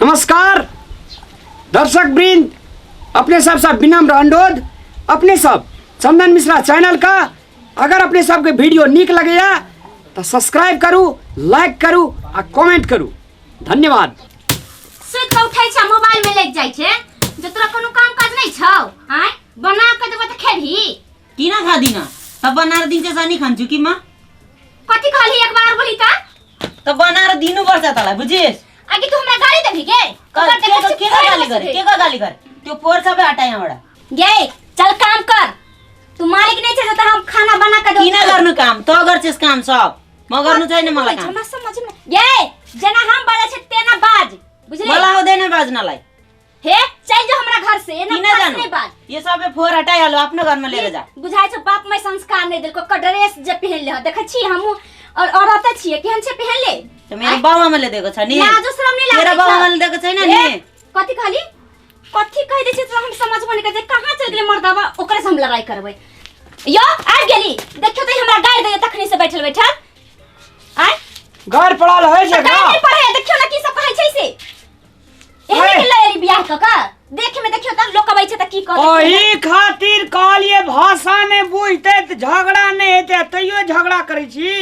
नमस्कार दर्शक वृंद, अपने सब विनम्र अनुरोध अपने सब चंदन मिश्रा चैनल का अगर अपने सब के वीडियो निक लगेया तो सब्सक्राइब करू, लाइक करू आ कमेंट करू। धन्यवाद। सुत के उठै छ मोबाइल में लग जाय छै जे तोरा कोनो काम काज नै छौ। आय बना के देबो त खेबही की ना खा दीना तब बनार दिन से सानी खान्छु की मां कथि खाली एक बार बोली तब बनार दिनु पर्छ तलाई बुझिस। आगे तू हमरा गाली देबी के के गाली करे त्यो पोर सबे हटाय हमरा गे चल काम कर। तू मालिक नै छै त हम खाना बना के देबो। की ना गर्नु काम त गर्छस काम सब म गर्नु छैन मलाई काम। हमरा समझ में गे जना हम बाले छै तेना बाज बुझले। मला हुँदैन बाजनालाई। हे चल जा हमरा घर से ना जाने बाज ये सबे फोर हटाय हालो आफ्नो घरमा लिएर जा। बुझाय छ बाप मै संस्कार नै देलको ड्रेस जे पहन ले देखै छी हम और औरत छिए केहन छै पहन ले त मेरो बाबा मैले दिएको छ नि लाजो शरम नै लाग्छ। तेरा बाबा मैले दिएको छैन नि कथि खाली कथि कहि दै छै त हम समझ में नै के कहां चल गेलै मर्दावा ओकरे से हम लड़ाई करबै। यो आ गेली देखियो त हमरा गाड़ दे तखनी से बैठल आय घर पड़ल है छै का गाड़ पड़े देखियो ना की सब कहै छै से एही के लैरी बियाह क का देखे में देखियो त लोक कहै छै त की कहै ओही खातिर कहलिए भाषा ने बुझते त झगड़ा नै हेते तइयो झगड़ा करै छी।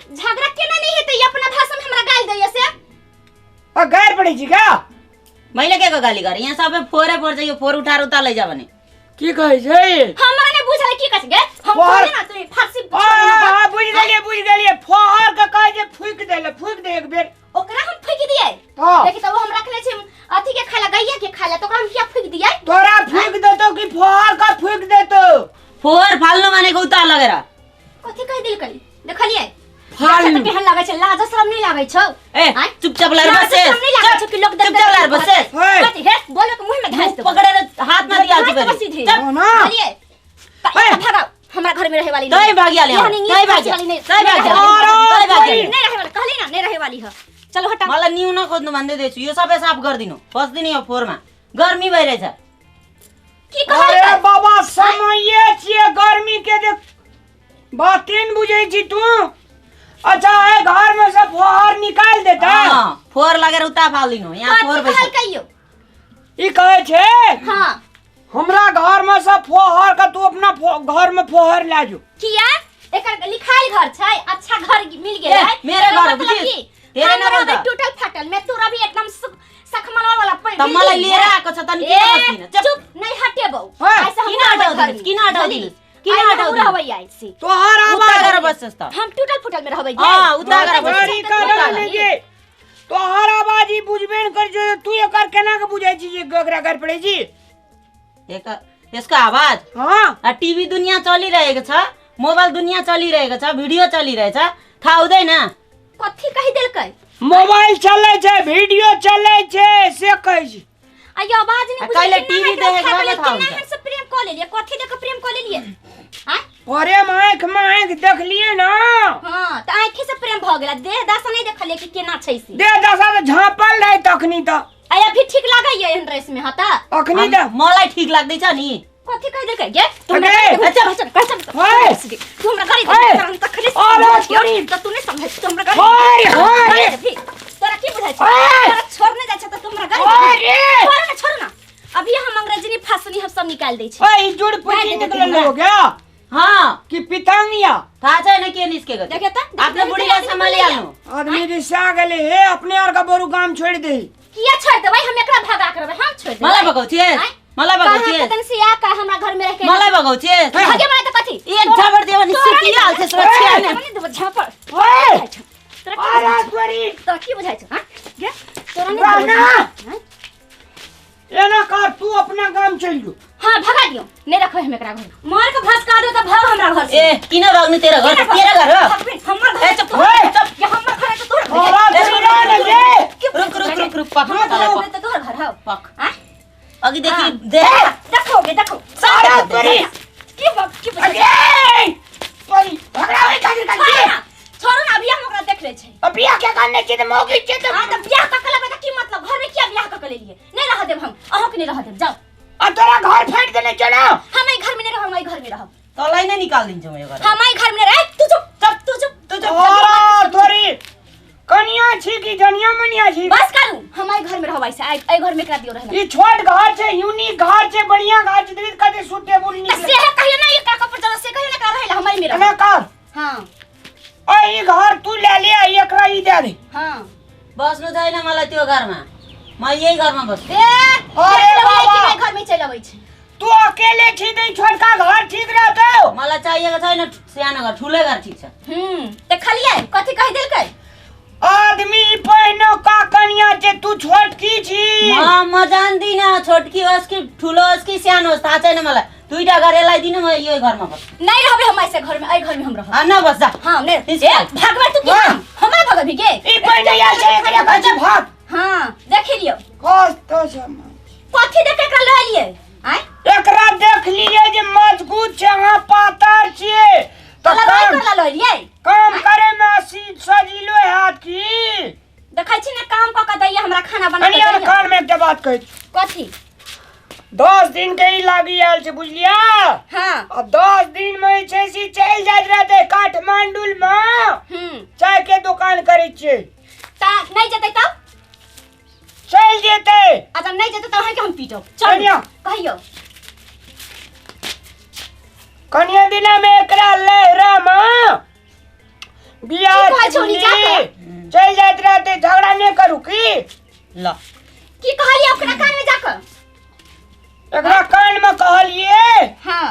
झगड़ा केना नै हेतै अपना भाषा में हमरा गाल दैय से आ गायर पड़ै छी का मैले के गाली गरे यहाँ सबे फोरे पर जाइयो फोर उठार उता ले जा बने की कहै छै हमरा नै बुझाय की कहै गे हम बोले ना तू फारसी आ बुझ गेलिए फोहर के कहै जे फूक दे एक बेर ओकरा हम फूक दियै। हां देखि त वो हम रखले छै अथी के खाला गैया के खाला तो हम क्या फूक दियै। तोरा फूक देतो कि फोहर का फूक देतो फोर फाल्नु मानेको उता लगेर कथि कहि दिल कली देखलिए फाल्नु केहन लागै छै लाज शरम नै लागै छौ। ए चुपचाप लार बसे शरम नै लागै छौ कि लोग देख चुपचाप लार बसे कथि हे बोलो के मुंह में घास दे पकड़ेर हाथ में दिया छी चलिए भागो हमरा घर में रहे वाली तै भागिया ले तै भागिया नहीं रहे वाली कहली ना नहीं रहे वाली ह। चलो हटा मलाई न्यू न खोज्नु भन्दै देछु यो सबै साफ गर्दिनु बस्दिनु यो फोरमा गर्मी भइरहेछ की कहै अरे बाबा समये छिए गर्मी के देख बातें बुझै छी तू। अच्छा है घर में से फोहर निकाल देता हां फोर लगेर उता फाल्दिनु यहाँ फोर बैठ कहियो ई कहै छै हां हमरा घर में से फोहर का तू अपना घर में फोहर ला जो किया एकर लिखाई घर छै अच्छा घर मिल गेलै मेरे घर बुझी तेरे न बोलता टूटल फाटल मैं तोरा भी एकदम सखमलवा वाला पड़ त मलाई लिएर आको छ तनी के बस्दिन चुप नहीं हटेबौ ऐसा किन हटाउ किन हटाउ किन हटाउ रहबै आइसी तोहर आवाज कर बसस त हम टूटल फुटल में रहबै हां उता कर बस तोहर आवाज ही बुझबे न कर जो तू एकर केना के बुझै छी जे गगरा कर पड़े छी एक यसका आवाज हां टीवी दुनिया चलिरहेको छ मोबाइल दुनिया चलिरहेको छ भिडियो चलिरहेछ थाहा हुँदैन कथि कहि देलकै मोबाइल चलै छै वीडियो चलै छै से कहै छी आयो आवाज नै बुझै कहिले टीवी देखेको न थाहा हुन्छ से प्रेम क लेलिए कथि देख प्रेम क लेलिए हां अरे आँख देख लिए ना हां त आँखि से प्रेम भ गेला देह दशा नै देखलिए कि केना छै से देह दशा त झापल रहे तखनी त आया भी ठीक लागैय एहन ड्रेस में हता अखनी त मलाई ठीक लाग्दै छ नि कथि कहि देलकै गे तू तू हमरा गाड़ी दे त खरीद अरे त तू नै समझै तू हमरा गाड़ी तोरा की बुझाइ छ तोरा छोड़ने जाय छ त तू हमरा गाड़ी अरे छोड़ ना अभी हम अंग्रेजी फासनी हम सब निकाल दै छी। ओए जुड़ पुटी निकल हो गया हां कि पितांगिया थाहा छैन के निस्केको देखे त आपने बुढीलाई सम्हाली हाल्नु आदमी रिसा गेले हे अपने और का बरु काम छोड़ दे किया छोड़ दे भाई हम एकरा भागा करबै हम छोड़ दे मलाई भगाउछे मलाई भगाउछे तन से या का हमरा घर में रह के मलाई भगाउछे भागे मलाई त कथि एक झापड देव नि सुकी हाल्छे सुरक्षा ने पनि देव झापड ओए तोरा अरे छोरी तोरा की बुझाइ छ हां गे तोरा नै एना कर तू अपना काम चल जो हां भगा दियो नै रखबै हम एकरा घर मार के भसका दो त भाग हमरा घर से ए किन भाग्नु तेरा घर तेरा घर हो हमर घर चुप चुप ये हमर घर त तोर रुक पक त तोर घर हो पक हां अघि देखि देखो सारा तोरी की अरे तोरी भगरावे काजी छोड़ ना बियाह हमरा देख ले छै अब बियाह क्या करने के त मौगी के त हां त बियाह क कला त की मतलब घर में क्या बियाह क ले लिए नहीं रह देब हम अहो के नहीं रह देब जाओ आ तोरा घर फाड़ देने चलो हम घर में नहीं रहब हम घर में रहब तलाई नै निकाल दिन्छु म यो घर हम घर में रह तू चुप चुप तू चुप तोरी कनिया छी कि जनिया मनिया छी? बस करू हमारे घर में रहबै से आई घर में करा दियो रहना। ई छोट घर छे, यूनिक घर छे, बढ़िया घर छे, दीदी कते सूटेबल से निकले। है कहियो ना ये काका पर जरा से कहियो ना करा रहला हमारे में रह। ना कर। हां ई घर तू ले ले, एकरा ई दे दे। हां बस्नु छैन मलाई त्यो घरमा, म यही घरमा बस्छु। अरे बाबा घर में चल आबै छै। तू अकेले छी त छोटका घर ठीक रहतौ? मलाई चाहिएको छैन सानो घर, ठुलै घर ठीक छ। त खलिए कथि कहि देलकै? आदमी पहिनो का कनिया छे, तू छोटकी छी। म जान्दिन छोटकी होस् कि ठुलो होस् कि सानो होस् थाहा छैन मलाई। दुईटा घर एलाई दिनु, म यही घरमा बस्छु। नहीं रहबे हम ऐसे घर में, आई घर में हम रह। न बस जा। हां ने भागवा तू के हमरा भाग भी के। ई पहिनैया छे एकरे बच्चे भाग। हां देख लियो कस तो समाज कथि देख के ल लिए आय एकरा देख लिए जे मजबूत छे, हां पातर छे तो लड़ाई कर ल लिए काम करे में सजिलो हाथ की। देखै छी ने काम क के दैया हमरा खाना बना के कनिया दैया। कान में एकटा बात कहि, कथि 10 दिन के ही लागी आयल छे बुझलिया। हां आ 10 दिन में छे सी चल जात रहते काठमांडू में चाय के दुकान करे छे। ता नहीं जतै तब चल जेते। अच्छा नहीं जतै त है कि हम पीटो। चल कनिया कहियो कनिया दिना में एकरा लहरा में बियाह की कहै छोरी जाके? चल जात रहते, झगड़ा नहीं करू की। ल की कहलिए ओकरा कान में जाकर? एकरा कान में कहलिए हां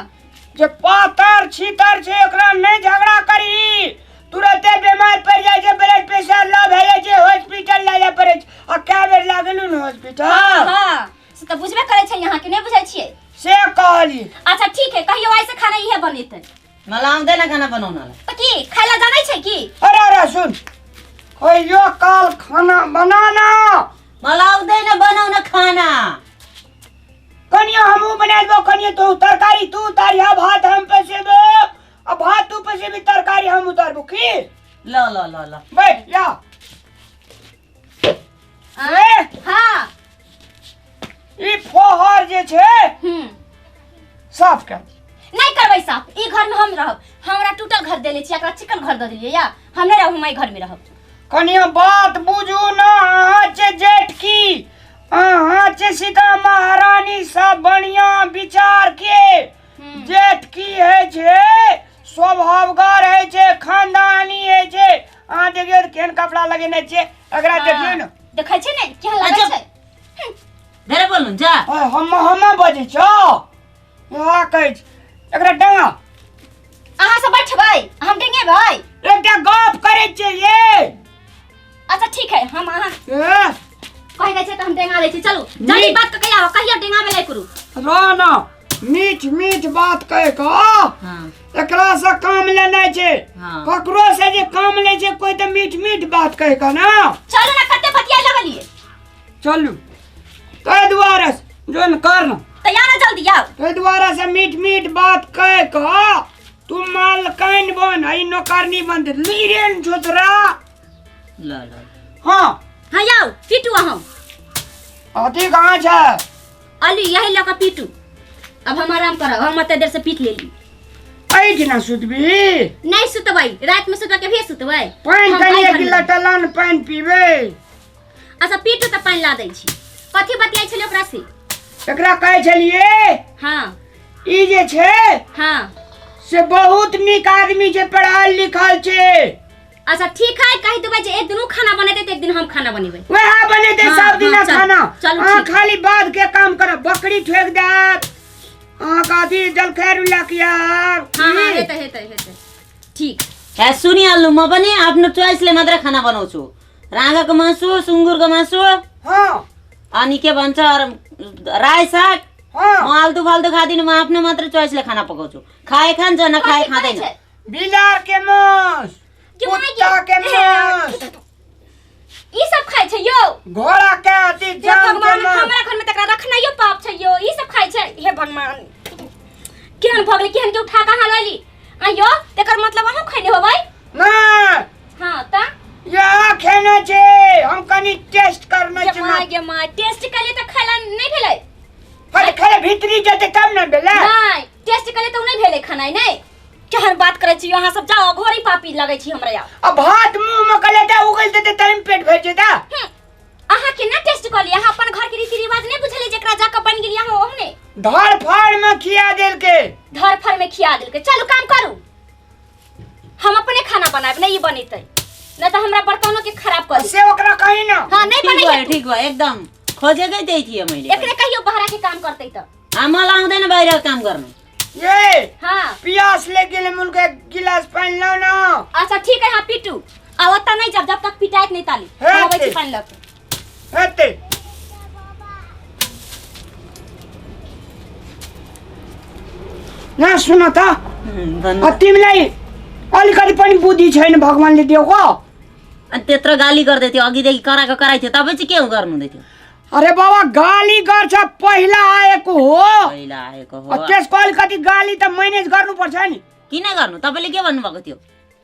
जे पातर छीतर छे, एकरा नहीं झगड़ा करी, तुरंते बीमार पड़ जाय छे, ब्लड प्रेशर लो भ जाय छे, हॉस्पिटल ले जा पड़े छे। आ क्या बेर लागलू न हॉस्पिटल। हां से त बुझबे करे छै यहां के नहीं बुझै छियै से कहली। अच्छा ठीक है कहियो ऐसे खाना इहे बनेतै मलाई आउँदैन खाना बनाउनलाई। त की खाइला जानै छै की? अरे अरे सुन, कहियो काल खाना बनाना। मलाई आउँदैन बनाउन खाना। कनिया हमू बना देबो, कनिया तू तरकारी तू उतारिया, भात हम पसेबो, अब भात तू पसेबी, तरकारी हम उतारबो की। ल ल ल ल बैठ जा। ए हां ई फोहर जे छे साफ कर। नहीं करबै साफ। ई घर में हम रहब। हमरा टूटल घर देले छी, एकरा चिकन घर द देलिए या हम नहीं रहब, हम ई घर में रहब। कनिया बात बुझू ना, अहाँ छे जेठ की, अहाँ छे सीता महारानी सब बढ़िया विचार के। जेठ की है छे स्वभावगार है छे, खानदानी है छे। अहाँ देखियो केहन कपड़ा लगेने छे, एकरा देखियो न। देखै छै ने केहन लागै छै। धेरै बोल्नुहुन्छ? हम बजे छ यहाँ कहै छ एकरा डंगा। अहाँ सब बैठबै हम डेंगेबै। एकटा गप करे छे ये। अच्छा ठीक है हम अहाँ ए कहि दै छै त हम डेंगा दै छी। चलू जल्दी बात क कहिया कहिया डेंगा में लै करू। राना मीठ मीठ बात कहे का। हां एकरा से काम लेना छे। हाँ। ककरो से जे काम ले छे कोई तो मीठ मीठ बात कहे का ना। चलू ना कते बतिया लगलिए। चलू कह दुआरे जोन कर ना, तैयार ना जल्दी आओ। कह दुआरे से मीठ मीठ बात कहे का। तू मालकाइन बन, आई नौकरनी बन दे लीरेन छोतरा। ल ल हां हां आओ पीटू अहाँ। अथी कहां छे? अली यही लगा पीटू। अब हम आराम करब, हम अते देर से पीट लेली। ऐठ ना सुतबी? नहीं सुतबै, रात में सुतके भी सुतबै। पानी कनी एक लटलन पानी पीबे। अच्छा पीटू त पानी ला दै छी। कथि बतियाइ छले ओकरा से? एकरा कहे छलिए हां ई जे छे हां से बहुत निक आदमी छे, पढ़ाल लिखल छे। अच्छा ठीक है कहि देबै जे एक दिन खाना बनेते त एक दिन हम खाना बनेबै। वह बनेते हाँ, सब दिन हाँ, चल, खाना। चलू, हाँ ठीक। खाली बाद के काम कर, बकरी ठेक देत। कादी जल खैर उला किया। हां हां हेतै ठीक। ए सुनिहाल्नु, म पनि आफ्नो चोइसले मात्र खाना बनाउँछु। राँगाको मासु, सुँगुरको मासु, हाँ अनि के भन्छ राई साग। हाँ म आल्तु फाल्तु खादिन, म आफ्नो मात्र चोइसले खाना पकाउँछु। खाए खान्छ नखाए खाँदैन। बिलार के मांस, कुत्ता के मांस, ई सब खाइ छै यो। घोड़ा के अथी हे जान के भगवान मांस। हमरा घर में तकरा रखनाइयो पाप छै यो। ई सब खाइ छै। हे भगवान केहन भगले केहन के उठा कहां लैली आयो? तेकर मतलब अहाँ खैले होबै ना हां त यहाँ खेने छे, हम कनी टेस्ट करने छे। गे माय टेस्ट कले त खाला नहीं भेलै। खाली खाली भीतरी जते कम न भेले। नहीं टेस्ट कले त नहीं भेलै खाना नहीं। केहन बात करे छी अहाँ सब जाओ घोरी पापी लगे छी हमरा यार अब भात मुंह में कलेटा उगल देते टाइम पेट भर जेता अहाँ के ना टेस्ट कर लिया अपन घर के रीति रिवाज नहीं बुझले जेकरा जाके बन गेलिया हो ओहने धड़ फाड़ में खिया देल के धर फर में खिया देल के चलू काम करू हम अपने खाना बनाएब नहीं बनेतै नहीं तो हमरा बर्तनों के खराब कर से ओकरा कहीं ना हां नहीं बने ठीक बा एकदम खोजे गई दै थिए मैले एकरे कहियो बहरा के काम करतै त हमल आउँदैन बाहिर काम गर्न ये हां पियास लेके ले मुन के गिलास पानी लो ना अच्छा ठीक है हां पीटू आवता नहीं जब तक पिटाइत नहीं ताली है, आवे छी पानी लके हेते ना सुन त तिमीलाई अलिकति पनि बुद्धि छैन भगवानले दिएको अनि त्यत्रो गाली गर्दै थियो अघिदेखि कराएको कराइथ्यो तपाईँ चाहिँ के गर्नु हुँदै थियो अरे बाबा गाली गर्छ पहिला आएको हो पहिला आएको हो त्यसको अलिकति गाली त मैनेज गर्नुपर्छ नि किन गर्नु तपाईँले के भन्नुभएको थियो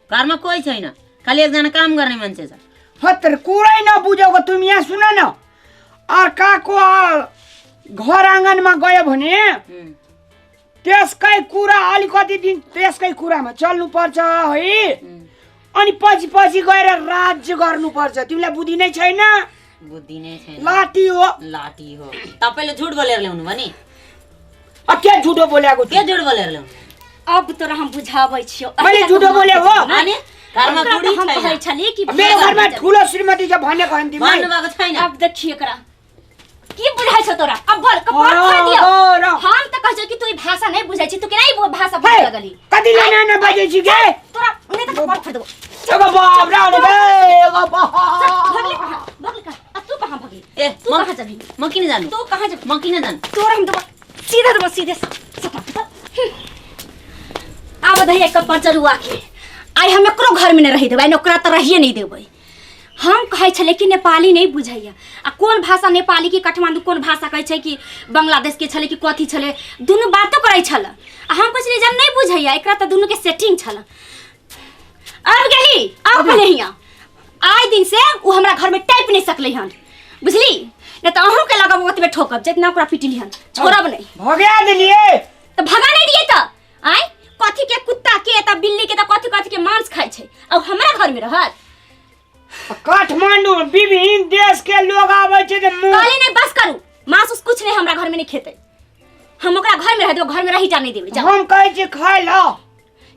घरमा कोही छैन खालि एकजना काम गर्ने मान्छे छ हत्तर कुरै नबुझेको तिमी यहाँ सुन न अर्काको घर आँगनमा गयो भने त्यसकै कुरा अलिकति दिन त्यसकै कुरामा चल्नुपर्छ है अनि पछि पछि गएर राज्य गर्नुपर्छ तिमीलाई बुद्धि नै छैन बुद्धि नै छैन लाठी हो तपाईँले झुट बोलेर ल्याउनु भयो नि के झुटो बोलेको के झुट बोलेर ल्याउनु अब तोरा हम बुझाबै छियो मैले झुटो बोले हो अनि घरमा बुढी हम कहै छैन छली कि मेरो घरमा ठुलो श्रीमती छ भनेको होइन तिमीलाई भन्नुभएको छैन अब देखिए करा की बुझाइ छ तोरा अब बोल कपाट फाड़ दियो हम त कहै छ कि तू भाषा नहीं बुझाइ छी तू के नहीं भाषा बुझ लगली कति लेना न बजे छी के तोरा उन्हें त कपाट फाड़ देबो एगो बाप रे एगो भगले का तू कहां भगी ए तू कहां जाबी म किन जानु तू कहां जाबी म किन जानु तोरा हम त सीधे अब दही एक पंचरुआ के आई हम एकरो घर में न रही देबै ओकरा त रहिए नहीं देबै हम कहै छले कि नेपाली नहीं बुझैया आ कोन भाषा नेपाली की काठमांडू कोन भाषा कहै छै कि बांग्लादेश के छले कि कथी छले दुनु बात करै छल आ हम कहै छले जब नहीं बुझैया एकरा त दुनु के सेटिंग छल अब गेली अब नहीं आइ दिन से उ हमरा घर में टाइप नहीं सकलै हन बुझली न त अहू के लगाब ओतबे ठोकब जितना ओकरा पिटली हन छोड़ब नहीं भगा देलिए त भगा नहीं दिए त आइ कथी के कुत्ता के त बिल्ली के त कथी के मांस खाइ छै अब हमरा घर में रहत काठमांडू विभिन्न देश के लोग आवे छे काले नहीं बस करू मांस उस कुछ नहीं हमरा घर में नहीं खेते हम ओकरा घर में रह दो घर में रही जा नहीं देबे जा हम कहै छी खाइ ला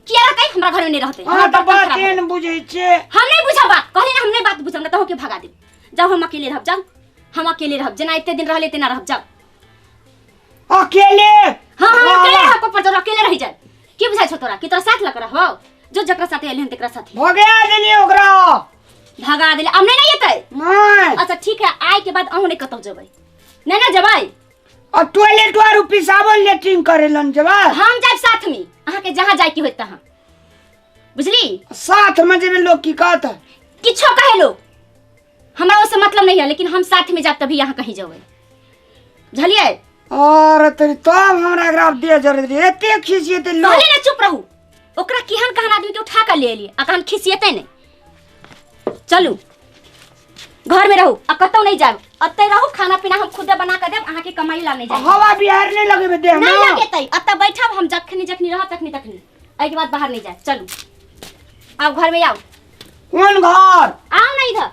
किया रखै हमरा घर में नहीं रहते हां त बात एन बुझै छे हम नहीं बुझबा कहले ना हम नहीं बात बुझम त हो के भगा देब जाओ हम अकेले रहब जाओ हम अकेले रहब जना इतने दिन रहले तेना रहब जाओ अकेले हां हम अकेले रहब पर तो अकेले रह जाए की बुझाइ छ तोरा कि तोरा साथ लग रहबो जो जकरा साथे एलिहन तेकरा साथे भगा देलिए ओकरा भगा देले अब नहीं येतै नहीं अच्छा ठीक है आइ के बाद अहू नहीं कतौ जबै नहीं ना जबै और टॉयलेट वारू पिसाबल लेट्रिन करेलन जबा हम जाब साथ में अहाँ के जहां जाय की होत तहां बुझली साथ में जेबे लोग की कहत किछो कहे लोग हमरा उससे मतलब नहीं है लेकिन हम साथ में जाब तभी यहाँ कहीं जबै झलिए और तेरी तब हमरा एकरा दे जरे एते खिसियते लोग कहले ना चुप रहू ओकरा केहन कहन आदमी के उठा के ले एलिए आ कहन खिसियते नहीं चलू घर में रहू आ कतौ नहीं जाब अतै रहू खाना पीना हम खुदे बना के देब अहाँ के कमाई ला नहीं जाए हवा बिहार नहीं लगेबे दे नहीं लगेतै अतै बैठब हम जखनी रहब तखनी एहि के बाद बाहर नहीं जाए चलू आओ घर में आओ कौन घर आओ ना इधर